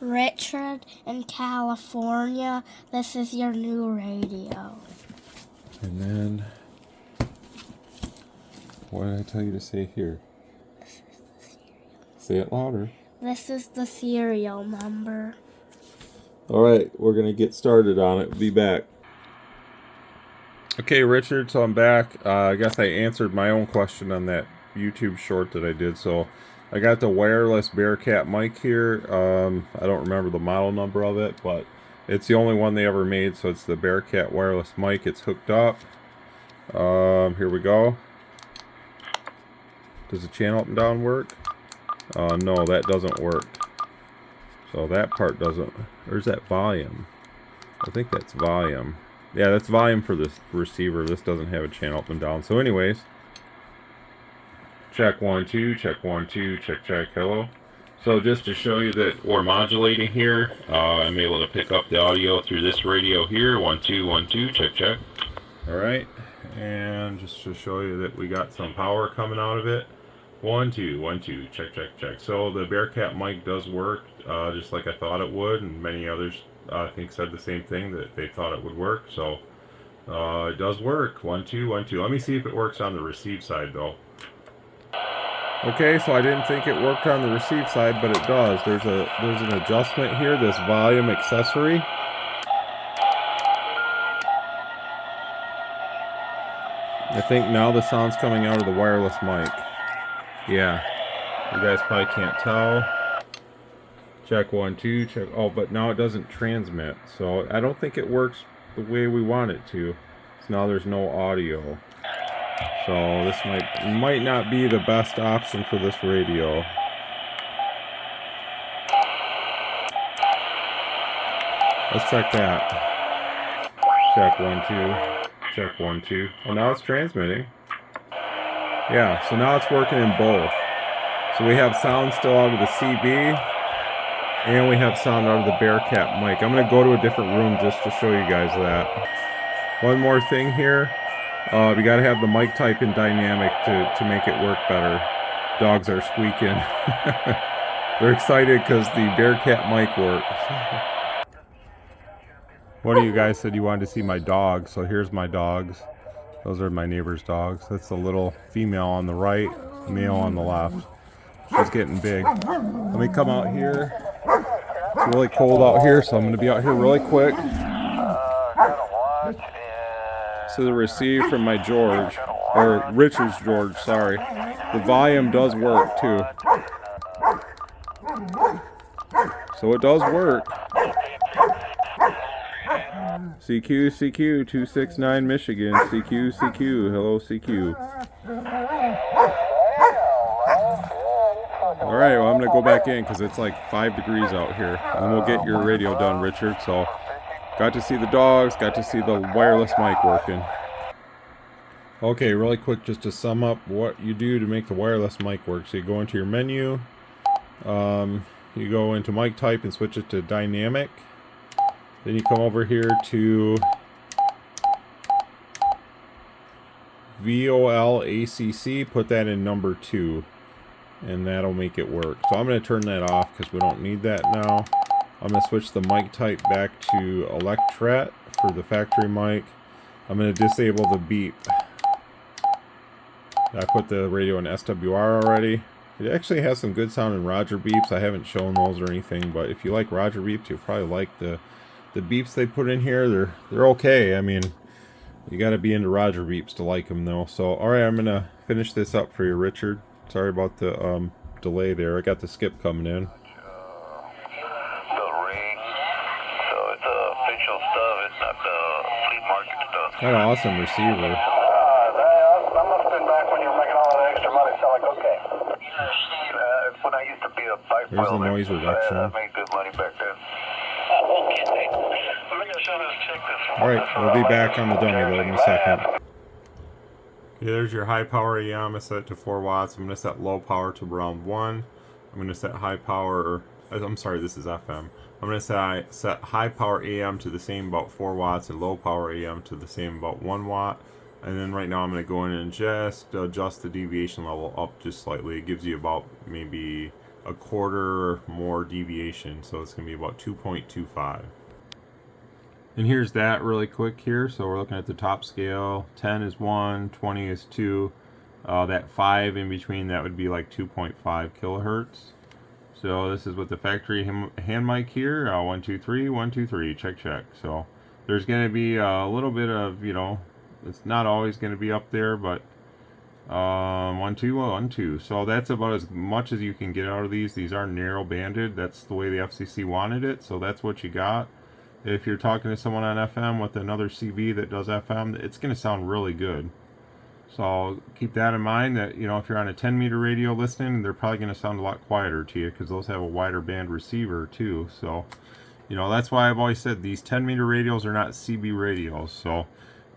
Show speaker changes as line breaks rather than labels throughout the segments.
Richard in California. This is your new radio.
And then, what did I tell you to say here? Say it louder.
This is the serial number.
Alright, we're going to get started on it. Be back. Okay, Richard, so I'm back. I guess I answered my own question on that YouTube short that I did. So I got the wireless Bearcat mic here. I don't remember the model number of it, but it's the only one they ever made. So it's the Bearcat wireless mic. It's hooked up. Here we go. Does the channel up and down work? No, that doesn't work. So that part doesn't. Or is that volume? I think that's volume. Yeah, that's volume for this receiver. This doesn't have a channel up and down. So anyways, check 1 2, check 1 2, check hello. So just to show you that we're modulating here, I'm able to pick up the audio through this radio here. 1 2 1 2, check. All right, and just to show you that we got some power coming out of it. 1 2 1 2, check. So the Bearcat mic does work, just like I thought it would, and many others I think said the same thing, that they thought it would work. So it does work. 1 2 1 2. Let me see if it works on the receive side though. Okay, so I didn't think it worked on the receive side, but it does. There's an adjustment here, this volume accessory. I think now the sound's coming out of the wireless mic. Yeah, you guys probably can't tell. Check 1 2, check. Oh, but now it doesn't transmit, so I don't think it works the way we want it to. So now there's no audio. So this might not be the best option for this radio. Let's check that. Check 1 2. Check 1 2. Well, now it's transmitting. Yeah, so now it's working in both. So we have sound still out of the CB. And we have sound out of the Bearcat mic. I'm going to go to a different room just to show you guys that. One more thing here. We got to have the mic type in dynamic to make it work better. Dogs are squeaking. They're excited because the Bearcat mic works. One of you guys said you wanted to see my dogs, so here's my dogs. Those are my neighbor's dogs. That's the little female on the right, male on the left. She's getting big. Let me come out here. It's really cold out here, so I'm going to be out here really quick. So the receive from my George, or Richard's George, sorry. The volume does work too. So it does work. CQ 269 Michigan. CQ. Hello CQ. Alright, well I'm going to go back in because it's like 5 degrees out here. And we'll get your radio done, Richard. So, got to see the dogs, got to see the wireless mic working. Okay, really quick just to sum up what you do to make the wireless mic work. So you go into your menu, you go into mic type and switch it to dynamic. Then you come over here to VOLACC, put that in number 2. And that'll make it work. So I'm going to turn that off because we don't need that now. I'm going to switch the mic type back to Electret for the factory mic. I'm going to disable the beep. I put the radio in SWR already. It actually has some good sound in Roger beeps. I haven't shown those or anything, but if you like Roger beeps, you'll probably like the beeps they put in here. They're okay. I mean, you got to be into Roger beeps to like them though. So alright, I'm going to finish this up for you, Richard. Sorry about the delay there. I got the skip coming in.
The ring. So it's official stuff. It's not the flea market stuff.
Kind of awesome receiver.
I must have been back when you were making all that extra money. So like, okay. When I used to be a bike
There's the noise reduction.
I made good money back then.
Alright, we'll be back on the dummy load in a second. Okay, there's your high power AM. I set it to 4 watts. I'm going to set low power to around 1. I'm going to set high power, I'm sorry, this is FM. I'm going to set high power AM to the same about 4 watts and low power AM to the same about 1 watt. And then right now I'm going to go in and just adjust the deviation level up just slightly. It gives you about maybe a quarter more deviation, so it's going to be about 2.25. And here's that really quick here. So we're looking at the top scale. 10 is 1, 20 is 2. That 5 in between, that would be like 2.5 kilohertz. So this is with the factory hand mic here. 1, 2, 3, 1, 2, 3. Check, check. So there's going to be a little bit of, you know, it's not always going to be up there, but 1, 2, 1, 2. So that's about as much as you can get out of these. These are narrow banded. That's the way the FCC wanted it. So that's what you got. If you're talking to someone on FM with another CB that does FM, it's going to sound really good. So keep that in mind, that, you know, if you're on a 10 meter radio listening, they're probably going to sound a lot quieter to you because those have a wider band receiver too. So, you know, that's why I've always said these 10 meter radios are not CB radios. So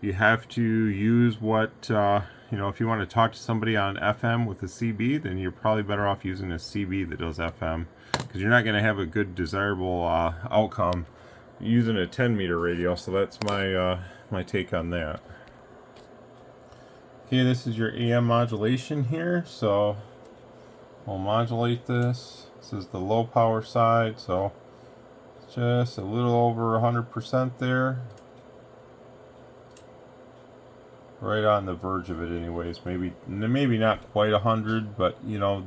you have to use what, you know, if you want to talk to somebody on FM with a CB, then you're probably better off using a CB that does FM, because you're not going to have a good desirable outcome using a 10 meter radio. So that's my my take on that. Okay, this is your AM modulation here. So we'll modulate this. This is the low power side, so just a little over 100% there. Right on the verge of it anyways. Maybe not quite 100, but you know,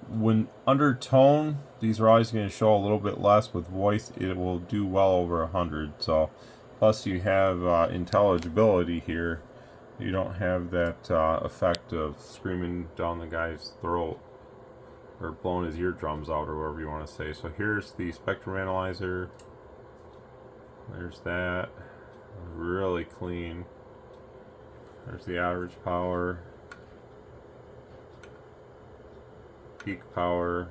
when under tone, these are always going to show a little bit less. With voice, it will do well over 100. So plus you have intelligibility here. You don't have that effect of screaming down the guy's throat or blowing his eardrums out, or whatever you want to say. So here's the spectrum analyzer. There's that. Really clean. There's the average power, peak power.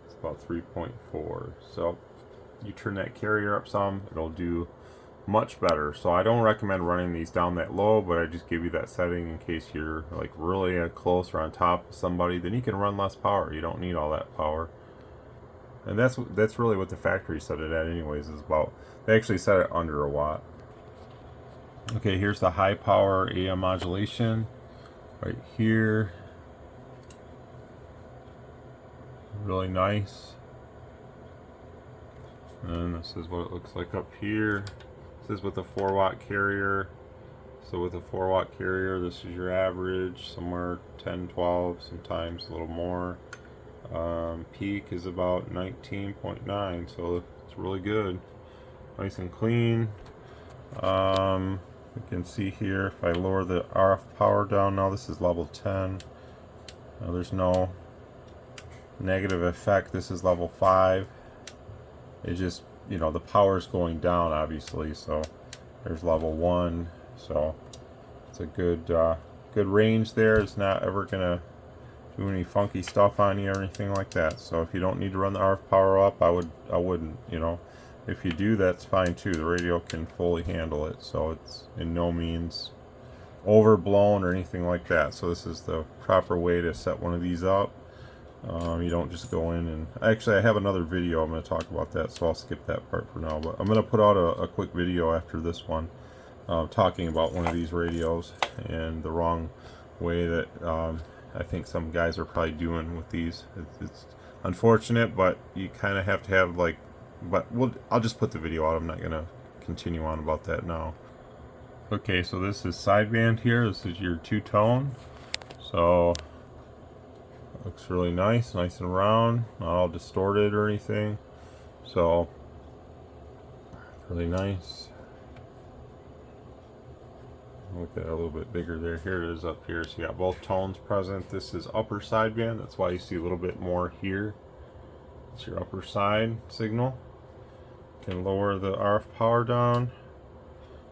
It's about 3.4. So you turn that carrier up some, it'll do much better. So I don't recommend running these down that low, but I just give you that setting in case you're like really close or on top of somebody. Then you can run less power. You don't need all that power. And that's really what the factory set it at anyways, is about, they actually set it under a watt. Okay, here's the high power AM modulation right here. Really nice. And this is what it looks like up here. This is with a 4-watt carrier. So with a 4-watt carrier, this is your average, somewhere 10, 12, sometimes a little more. Peak is about 19.9, so it's really good. Nice and clean. You can see here, if I lower the RF power down now, this is level 10. Now there's no negative effect. This is level 5. It just, you know, the power is going down obviously. So there's level 1. So it's a good good range there. It's not ever gonna do any funky stuff on you or anything like that. So if you don't need to run the RF power up, I wouldn't, you know. If you do, that's fine too. The radio can fully handle it, so it's in no means overblown or anything like that. So this is the proper way to set one of these up. You don't just go in and, actually I have another video I'm going to talk about that, so I'll skip that part for now. But I'm going to put out a quick video after this one talking about one of these radios and the wrong way that I think some guys are probably doing with these. It's unfortunate, but you kind of have to have like, but I'll just put the video out. I'm not going to continue on about that now. Okay, so this is sideband here. This is your two-tone. So it looks really nice and round, not all distorted or anything. So really nice. Look at that a little bit bigger there. Here it is up here. So you got both tones present. This is upper sideband. That's why you see a little bit more here. It's your upper side signal. You can lower the RF power down.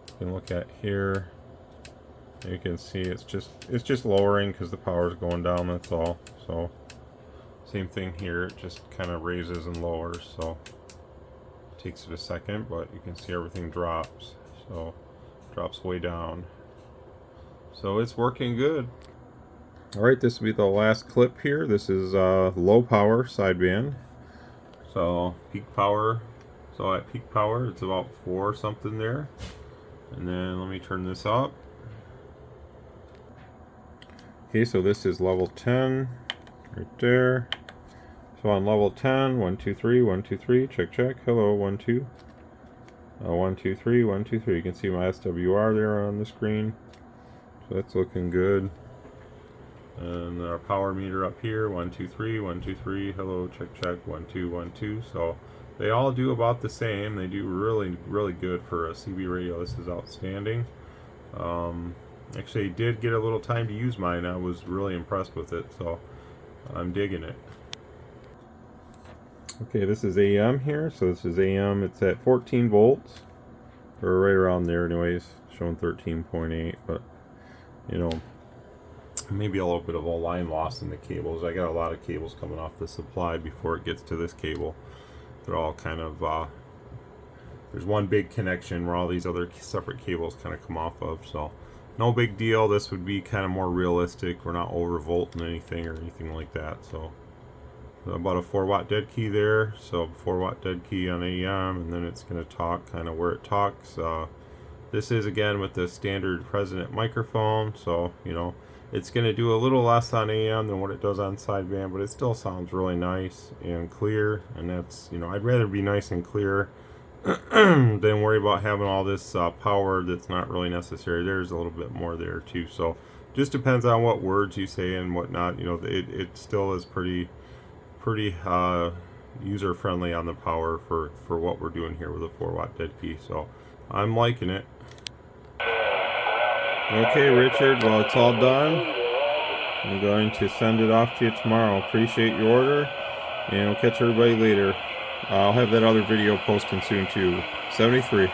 You can look at here. You can see it's just lowering because the power is going down. That's all. So same thing here. It just kind of raises and lowers. So it takes it a second, but you can see everything drops. So it drops way down. So it's working good. All right, this will be the last clip here. This is low power sideband. So peak power. So at peak power, it's about 4 something there. And then let me turn this up. Okay, so this is level 10 right there. So on level 10, 1, 2, 3, 1, 2, 3, check, check. Hello, 1, 2. 1, 2, 3, 1, 2, 3. You can see my SWR there on the screen. So that's looking good. And our power meter up here, 1, 2, 3, 1, 2, 3. Hello, check, check. 1, 2, 1, 2. So they all do about the same. They do really, really good for a CB radio. This is outstanding. Actually, I did get a little time to use mine. I was really impressed with it, so I'm digging it. Okay, this is AM here. So this is AM. It's at 14 volts, or right around there, anyways. Showing 13.8, but you know, maybe a little bit of a line loss in the cables. I got a lot of cables coming off the supply before it gets to this cable. They're all kind of there's one big connection where all these other separate cables kind of come off of. So no big deal. This would be kind of more realistic. We're not overvolting anything or anything like that. So about a 4-watt dead key there. So 4-watt dead key on AM, and then it's going to talk kind of where it talks. This is again with the standard President microphone, so you know it's going to do a little less on AM than what it does on sideband, but it still sounds really nice and clear. And that's, you know, I'd rather be nice and clear than worry about having all this power that's not really necessary. There's a little bit more there too, so just depends on what words you say and whatnot. You know, it still is pretty user friendly on the power for what we're doing here with a 4-watt dead key. So I'm liking it. Okay, Richard, well, it's all done. I'm going to send it off to you tomorrow. Appreciate your order, and we'll catch everybody later. I'll have that other video posting soon too. 73.